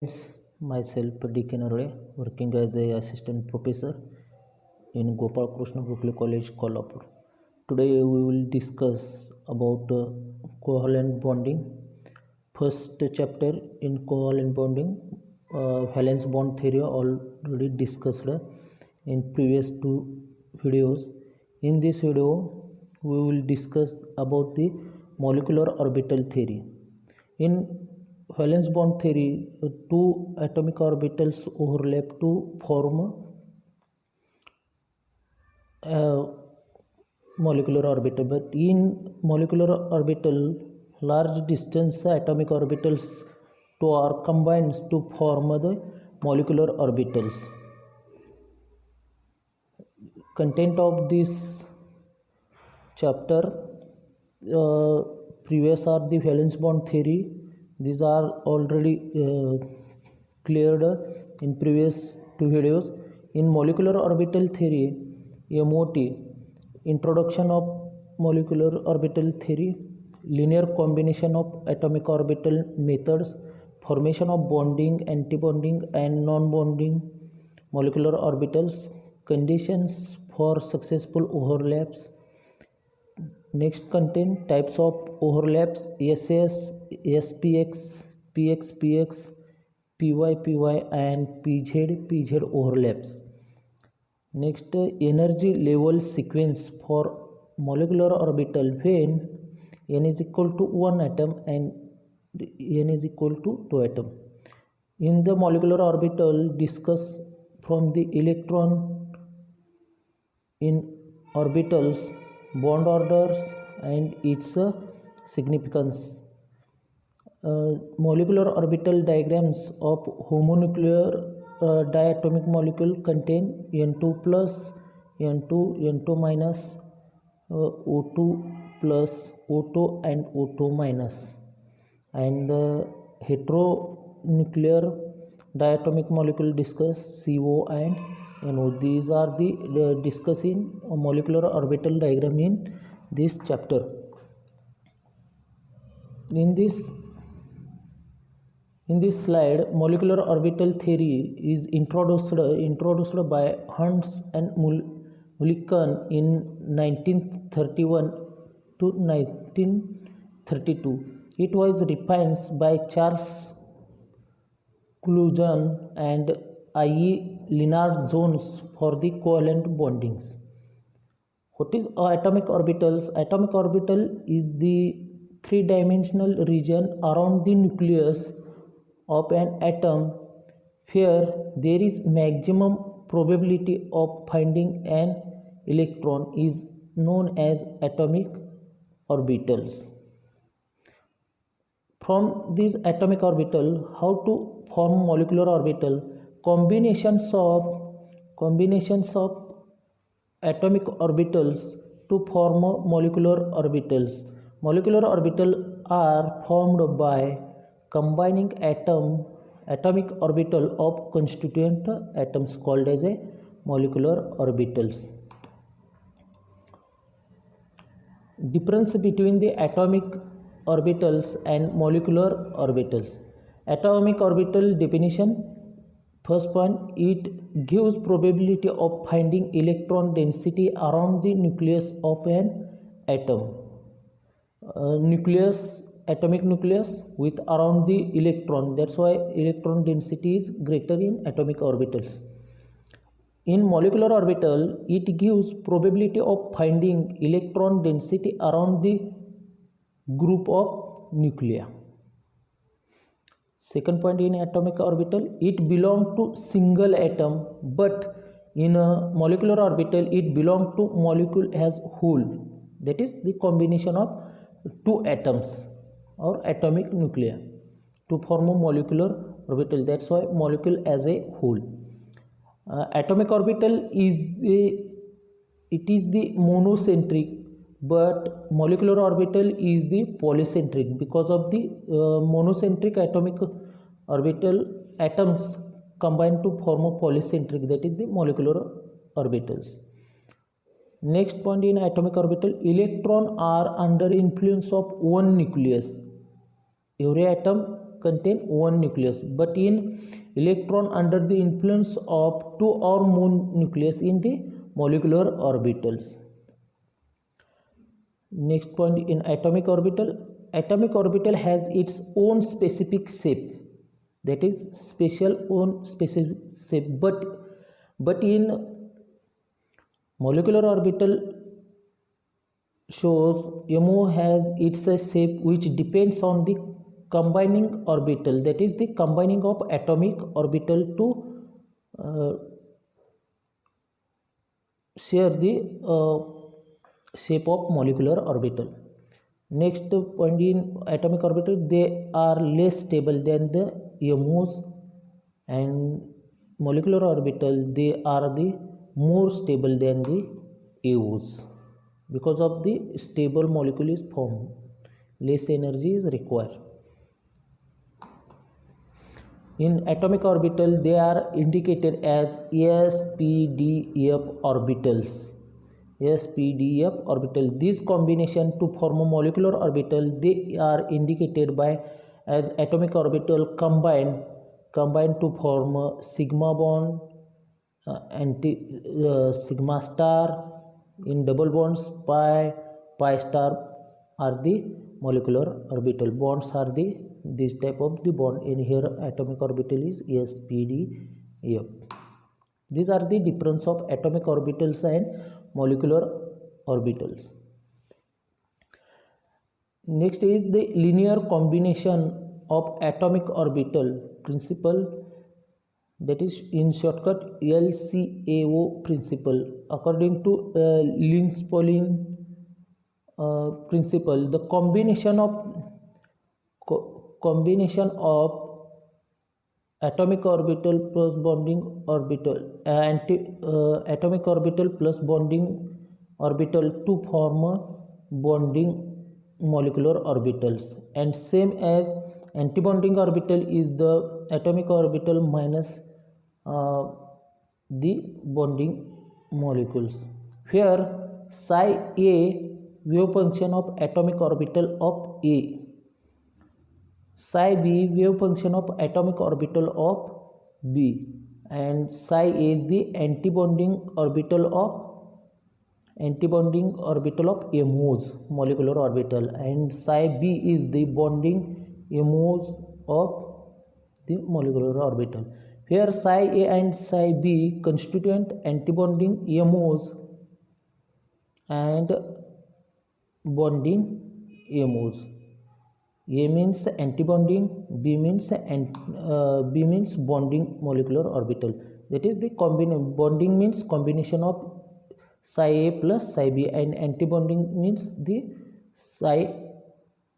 Friends, myself D.K. Narode, working as a assistant professor in Gopal Krishna Gokhale College, Kolhapur. Today we will discuss about covalent bonding. First chapter in covalent bonding, valence bond theory already discussed in previous two videos. In this video, we will discuss about the molecular orbital theory. In valence bond theory, two atomic orbitals overlap to form a molecular orbital, but in molecular orbital, large distance atomic orbitals to are combined to form the molecular orbitals. Content of this chapter, previous are the valence bond theory. These are already cleared in previous two videos. In molecular orbital theory, MOT, introduction of molecular orbital theory, linear combination of atomic orbital methods, formation of bonding, antibonding and non-bonding molecular orbitals, conditions for successful overlaps. Next content, types of overlaps: SS, SPX, PX, PX, PY, PY and PZ, PZ overlaps. Next, energy level sequence for molecular orbital when n is equal to 1 atom and n is equal to 2 atom. In the molecular orbital, discuss from the electron in orbitals, bond orders and its significance. Molecular orbital diagrams of homonuclear diatomic molecule contain N2 plus, N2, N2 minus, O2 plus, O2 and O2 minus. And heteronuclear diatomic molecule discuss CO and NO. These are the discussing molecular orbital diagram in this chapter. In this slide, molecular orbital theory is introduced by Hunts and Mulliken in 1931 to 1932. It was refined by Charles Culloden and I.E. Lennard Jones for the covalent bondings. What is atomic orbitals? Atomic orbital is the three-dimensional region around the nucleus of an atom where there is maximum probability of finding an electron is known as atomic orbitals. From these atomic orbital, how to form molecular orbital? Combinations of atomic orbitals to form molecular orbitals. Molecular orbitals are formed by combining atomic orbital of constituent atoms called as a molecular orbitals. Difference between the atomic orbitals and molecular orbitals. Atomic orbital definition. First point, it gives probability of finding electron density around the nucleus of an atom. Atomic nucleus with around the electron. That's why electron density is greater in atomic orbitals. In molecular orbital, it gives probability of finding electron density around the group of nuclei. Second point, in atomic orbital, it belongs to single atom, but in a molecular orbital, it belongs to molecule as whole. That is the combination of two atoms or atomic nuclei to form a molecular orbital. That's why molecule as a whole. Atomic orbital is the monocentric, but molecular orbital is the polycentric. Because of the monocentric atomic orbital, atoms combine to form a polycentric, that is the molecular orbitals. Next point, in atomic orbital, electrons are under influence of one nucleus. Every atom contain one nucleus, but in electron under the influence of two or more nucleus in the molecular orbitals. Next point, in atomic orbital has its own specific shape, that is special own specific shape, but in molecular orbital shows MO has its shape which depends on the combining orbital, that is the combining of atomic orbital to share the shape of molecular orbital. Next point, in atomic orbital they are less stable than the MOs, and molecular orbital they are the more stable than the AOs. Because of the stable molecule is formed, less energy is required. In atomic orbital they are indicated as s,p,d,f orbitals. s,p,d,f orbital. This combination to form a molecular orbital they are indicated by as atomic orbital combined to form a sigma bond, sigma star. In double bonds pi star are the molecular orbital. Bonds are the this type of the bond. In here atomic orbital is s,p,d,f. These are the difference of atomic orbitals and molecular orbitals. Next is the linear combination of atomic orbital principle, that is in shortcut LCAO principle. According to Lins-Pauling principle, the combination of atomic orbital plus bonding orbital atomic orbital plus bonding orbital to form a bonding molecular orbitals, and same as antibonding orbital is the atomic orbital minus the bonding molecules. Here psi a wave function of atomic orbital of A, psi b wave function of atomic orbital of B, and psi a is the antibonding orbital of MOs molecular orbital, and psi b is the bonding MOs of the molecular orbital. Here psi a and psi b constituent antibonding MOs and bonding MOs. A means antibonding, B means bonding molecular orbital. That is the bonding means combination of psi a plus psi b, and antibonding means the psi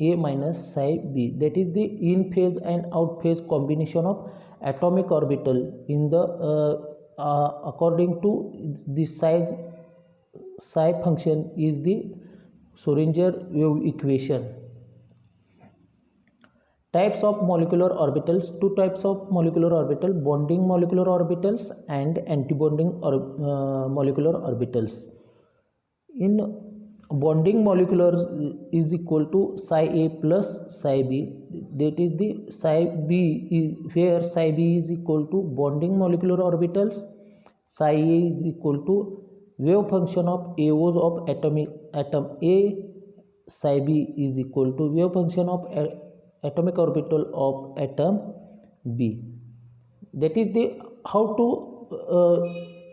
a minus psi b. That is the in phase and out phase combination of atomic orbital in the according to the size psi function is the Schrödinger wave equation. Types of molecular orbitals: two types of molecular orbital, bonding molecular orbitals and antibonding molecular orbitals. In bonding molecular is equal to psi a plus psi b, that is the psi b is where psi b is equal to bonding molecular orbitals, psi a is equal to wave function of AOs of atom A, psi b is equal to wave function of atomic orbital of atom B. That is the how to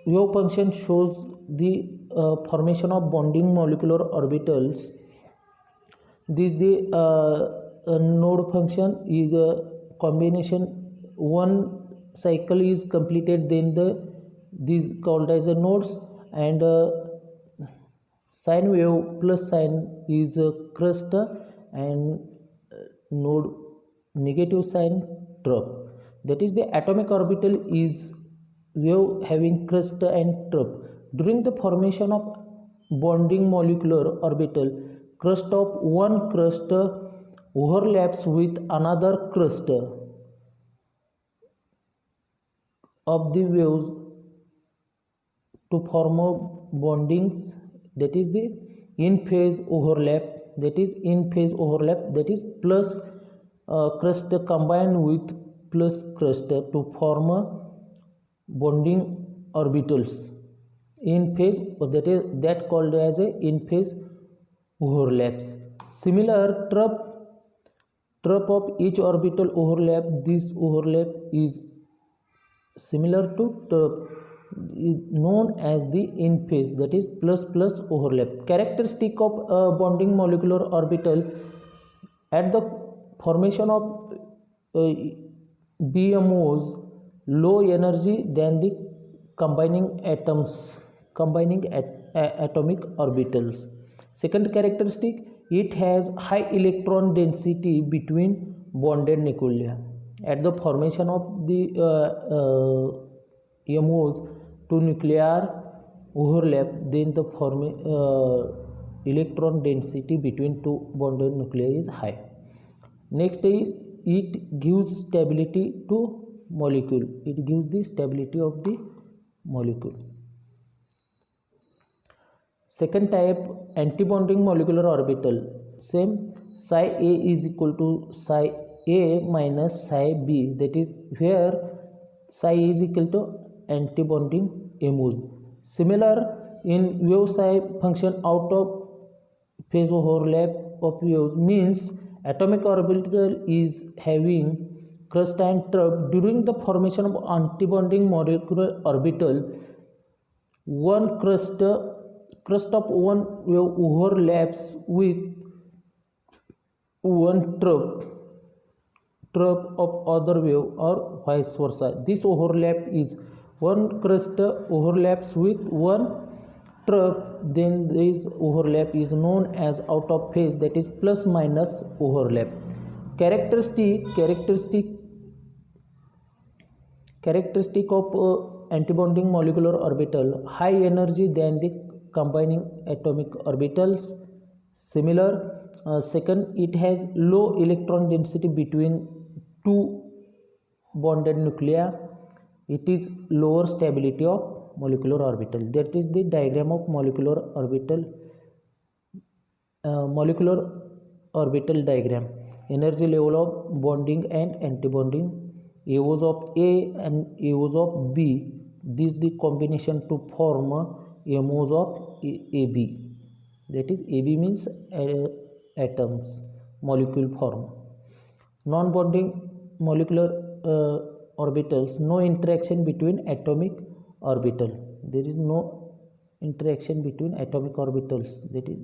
wave function shows the formation of bonding molecular orbitals. This the node function is a combination. One cycle is completed, then these called as a nodes, and sine wave plus sine is a crust, and node negative sign trough. That is the atomic orbital is wave having crust and trough. During the formation of bonding molecular orbital, crust of one crust overlaps with another crust of the waves to form a bondings, that is the in phase overlap, that is plus crust combine with plus crust to form bonding orbitals in phase, that called as a in phase overlaps. Similar trough of each orbital overlap. This overlap is similar to trough is known as the in phase, that is plus plus overlap. Characteristic of a bonding molecular orbital at the formation of BMOs, low energy than the combining atomic orbitals. Second characteristic, it has high electron density between bonded nuclei. At the formation of the MOs, two nuclear overlap, then the electron density between two bonded nuclei is high. Next is it gives stability to molecule. It gives the stability of the molecule. Second type, antibonding molecular orbital. Same, psi A is equal to psi A minus psi B, that is where psi is equal to antibonding MOs. Similar in wave psi function out of phase overlap of waves means atomic orbital is having crust and trough. During the formation of antibonding molecular orbital, one crust of one wave overlaps with one trough of other wave or vice versa. This overlap is one crust overlaps with one trough, then this overlap is known as out of phase, that is plus minus overlap. Characteristic of antibonding molecular orbital, high energy than the combining atomic orbitals. Similar, second, it has low electron density between two bonded nuclei. It is lower stability of molecular orbital. That is the diagram of molecular orbital diagram. Energy level of bonding and antibonding, AOs of A and AOs of B. This is the combination to form MOs of AB. That is AB means atoms, molecule form. Non-bonding molecular orbitals, no interaction between atomic orbital. There is no interaction between atomic orbitals, that is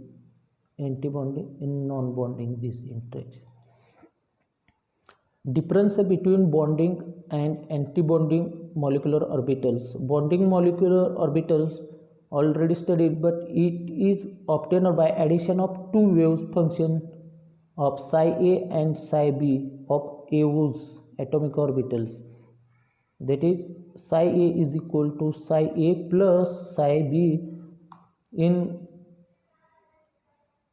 antibonding. In non-bonding, this interaction. Difference between bonding and antibonding molecular orbitals. Bonding molecular orbitals already studied, but it is obtained by addition of two waves function of psi A and psi B of AOs, atomic orbitals. That is psi A is equal to psi A plus psi B. In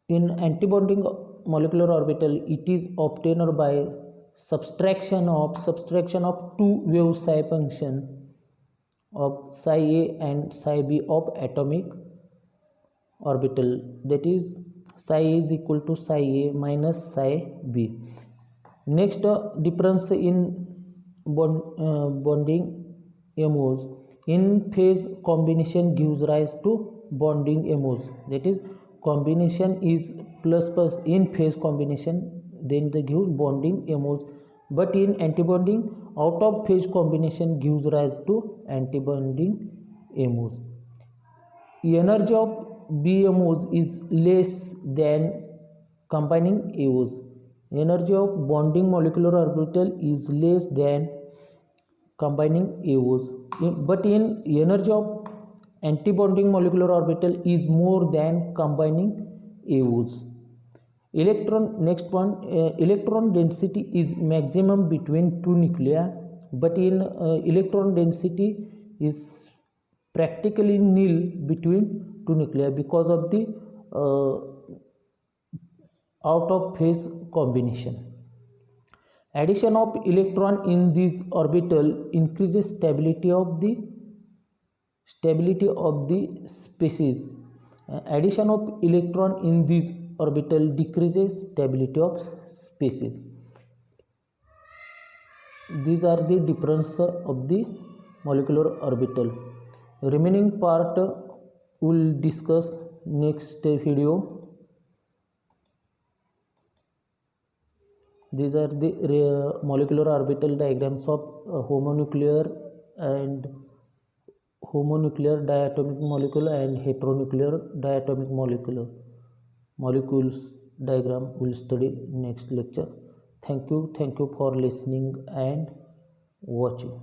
antibonding molecular orbital, it is obtained by subtraction of two wave psi function of psi A and psi B of atomic orbital. That is psi A is equal to psi A minus psi B. Next, difference in bonding MOs. In phase combination gives rise to bonding MOs. That is, combination is plus plus in phase combination, then they give bonding MOs. But in antibonding, out of phase combination gives rise to antibonding MOs. Energy of BMOs is less than combining AOs. Energy of bonding molecular orbital is less than combining AOs, but in energy of antibonding molecular orbital is more than combining AOs. Next one, electron density is maximum between two nuclei, but in electron density is practically nil between two nuclei because of the out of phase combination. Addition of electron in this orbital increases stability of the species. Addition of electron in this orbital decreases stability of species. These are the difference of the molecular orbital. Remaining part we'll discuss next video. These are the molecular orbital diagrams of homonuclear diatomic molecule and heteronuclear diatomic molecules diagram we'll study next lecture. Thank you for listening and watching.